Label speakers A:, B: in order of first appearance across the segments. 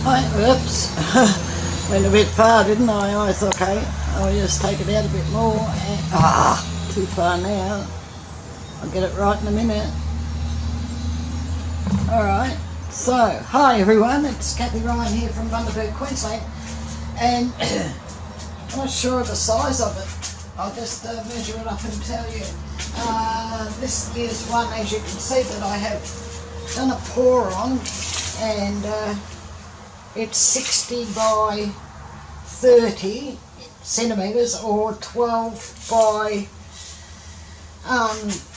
A: Oops, went a bit far, didn't I? I thought, okay, I'll just take it out a bit more. And, too far now. I'll get it right in a minute. Alright, so, hi everyone, it's Kathie Ryan here from Bundaberg, Queensland. And I'm not sure of the size of it. I'll just measure it up and tell you. This is one, as you can see, that I have done a pour on, and it's 60 by 30 centimetres or 12 by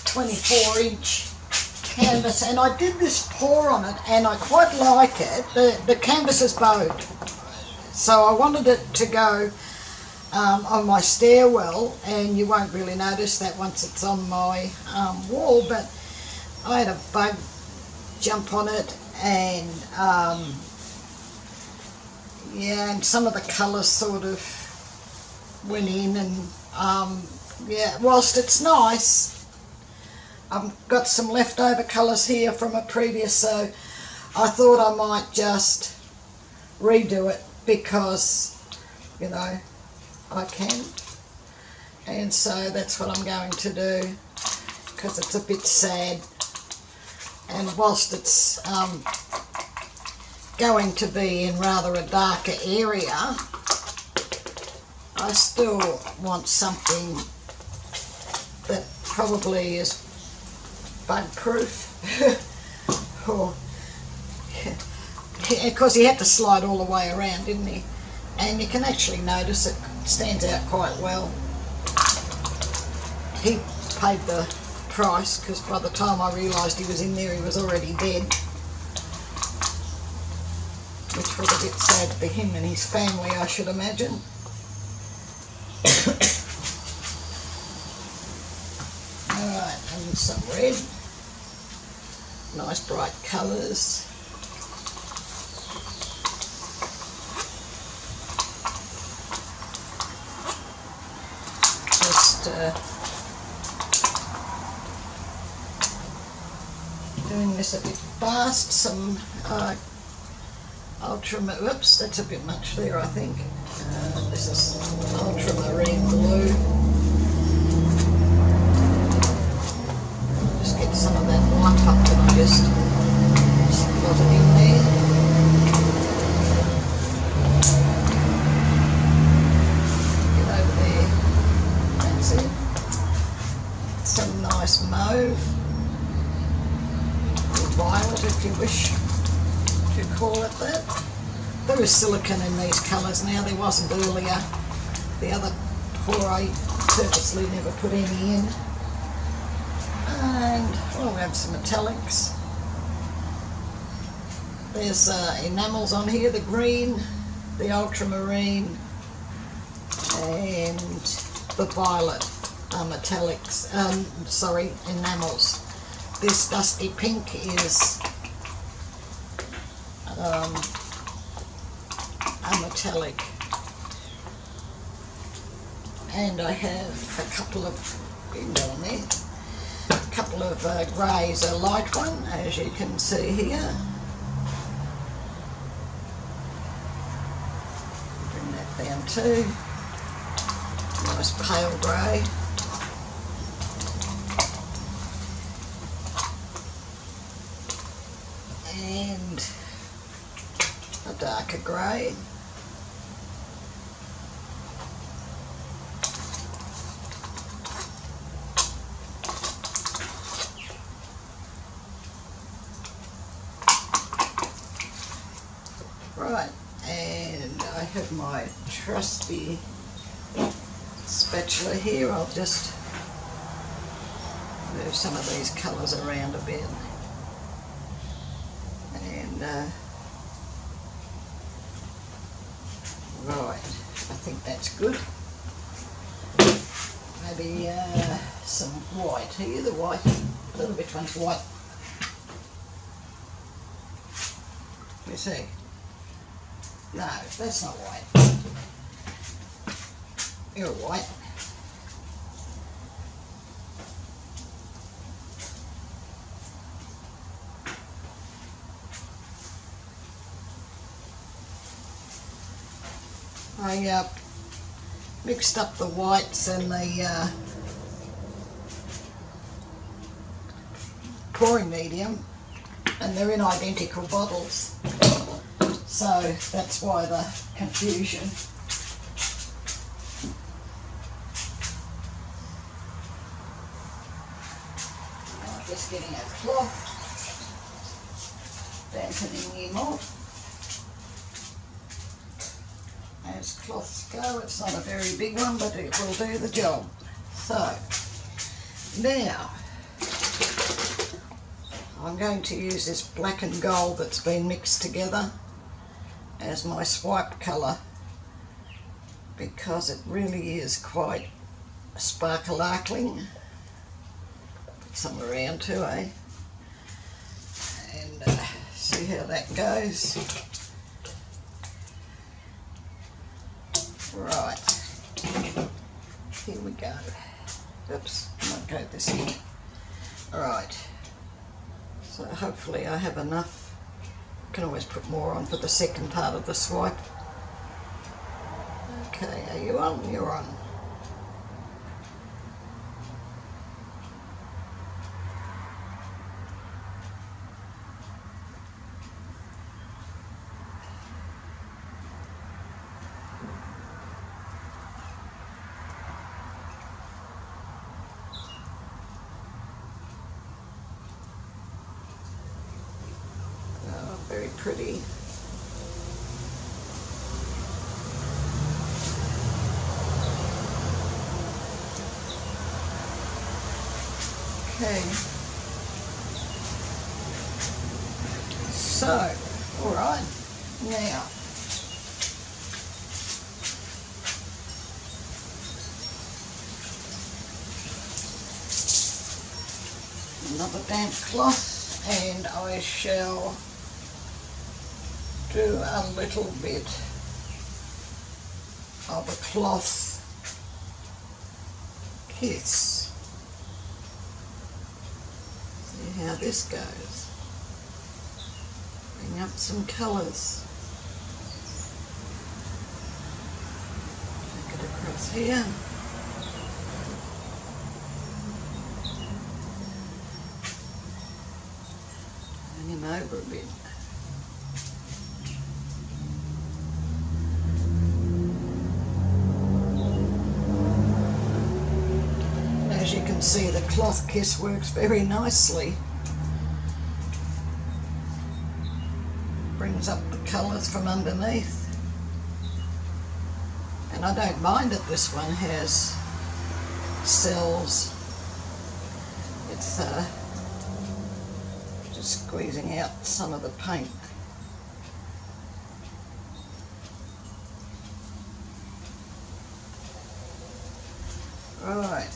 A: 24 inch canvas, and I did this pour on it and I quite like it. The canvas is bowed, so I wanted it to go on my stairwell, and you won't really notice that once it's on my wall, but I had a bug jump on it, and yeah, and some of the colours sort of went in, and yeah, whilst it's nice, I've got some leftover colours here from a previous, so I thought I might just redo it because, you know, I can, and so that's what I'm going to do, because it's a bit sad, and whilst it's going to be in rather a darker area, I still want something that probably is bug proof. Or, yeah, because he had to slide all the way around, didn't he? And you can actually notice it stands out quite well. He paid the price, because by the time I realised he was in there, he was already dead, which was a bit sad for him and his family, I should imagine. Alright, and some red, nice bright colours. Just doing this a bit fast. Some oops, that's a bit much there, I think. This is ultramarine blue. Just get some of that lump up that I just slotted in there. Get over there. That's it. Some nice mauve, or violet if you wish to call it that. There is silicone in these colours now, there wasn't earlier. The other pour I purposely never put any in. And we'll have some metallics. There's enamels on here, the green, the ultramarine, and the violet metallics, sorry, enamels. This dusty pink is a metallic, and I have a couple of, down there, a couple of greys, a light one, as you can see here. Bring that down too. Nice pale grey. And a darker grey. Right, and I have my trusty spatula here. I'll just move some of these colours around a bit. And right, I think that's good. Maybe some white here, the white, a little bit, which one's white? Let me see. No, that's not white. You're white. I mixed up the whites and the pouring medium, and they're in identical bottles, so that's why the confusion. Just getting a cloth, dampening him off. As cloths go, it's not a very big one, but it will do the job. So, now, I'm going to use this black and gold that's been mixed together as my swipe colour, because it really is quite sparkling. Put some around too, eh? And see how that goes. Right, here we go. Oops, might go this way. Alright, so hopefully I have enough. Can always put more on for the second part of the swipe. Okay, are you on? You're on. Very pretty. Okay. So, all right, now another damp cloth, and I shall do a little bit of a cloth kiss. See how this goes. Bring up some colours. Take it across here. Bring him over a bit. As you can see, the cloth kiss works very nicely. Brings up the colours from underneath. And I don't mind that this one has cells. It's just squeezing out some of the paint. Right.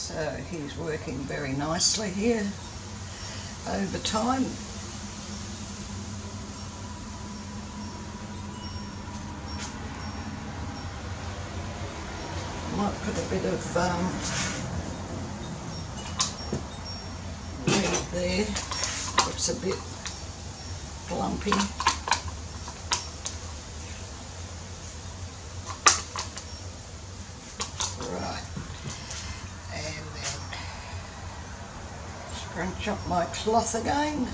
A: So he's working very nicely here over time. I might put a bit of red there. Looks a bit lumpy. Crunch up my cloth again.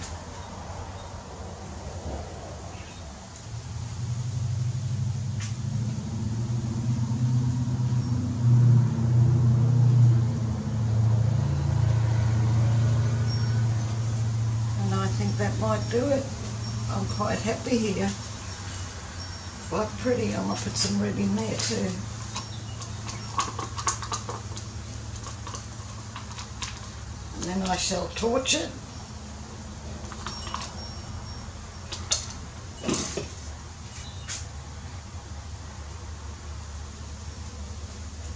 A: And I think that might do it. I'm quite happy here. Quite pretty. I might put some red in there too. Then I shall torch it.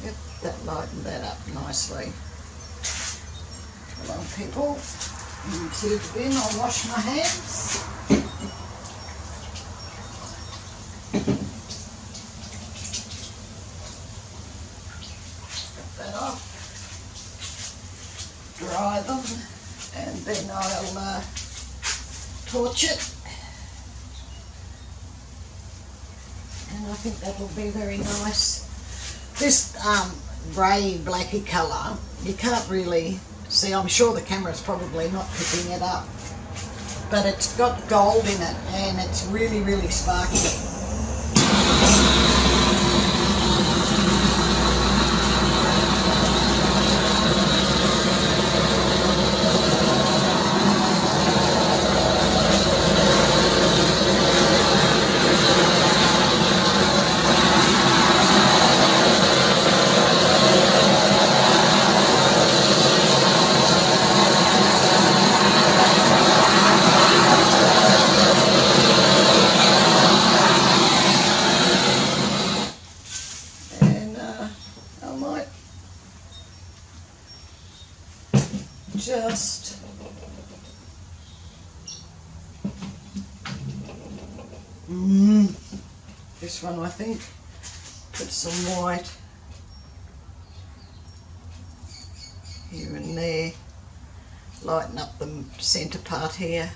A: Yep, that lightened that up nicely. Come on, people. Into the bin, I'll wash my hands. Get that off. Dry them, and then I'll torch it, and I think that will be very nice. This grey blacky colour, you can't really see. I'm sure the camera's probably not picking it up, but it's got gold in it and it's really, really sparkly. Just this one, I think, put some white here and there, lighten up the centre part here,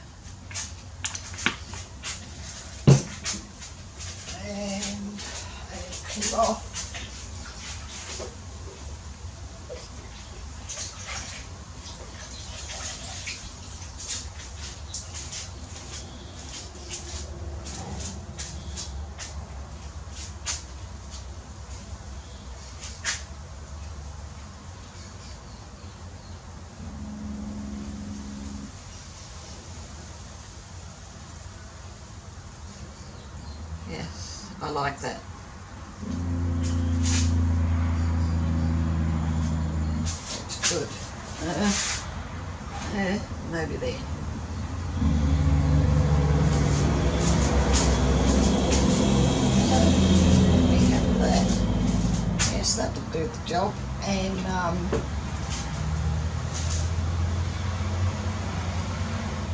A: and a cloth. Yes, I like that. That's good. Maybe there. We have that. Yes, that'll do the job. And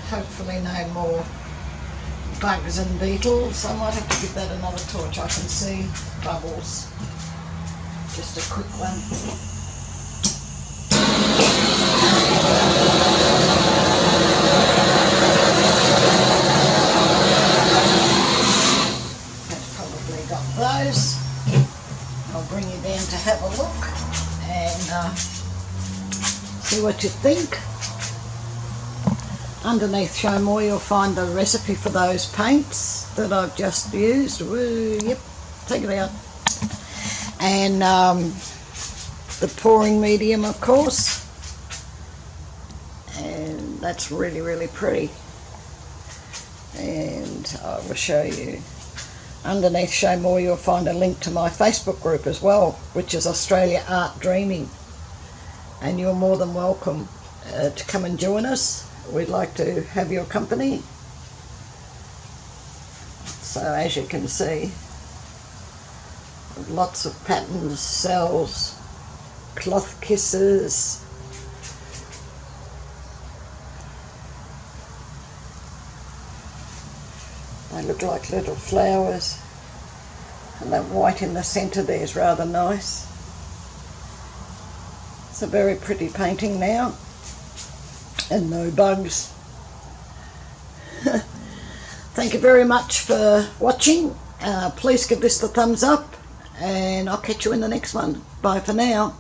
A: hopefully no more bugs and beetles. I might have to give that another torch. I can see bubbles. Just a quick one. That's probably got those. I'll bring you down to have a look and see what you think. Underneath Show More you'll find the recipe for those paints that I've just used. Woo, yep, take it out. And the pouring medium, of course. And that's really, really pretty. And I will show you. Underneath Show More you'll find a link to my Facebook group as well, which is Australia Art Dreaming. And you're more than welcome to come and join us. We'd like to have your company. So as you can see, lots of patterns, cells, cloth kisses. They look like little flowers. And that white in the centre there is rather nice. It's a very pretty painting now. And no bugs. Thank you very much for watching. Please give this the thumbs up and I'll catch you in the next one. Bye for now.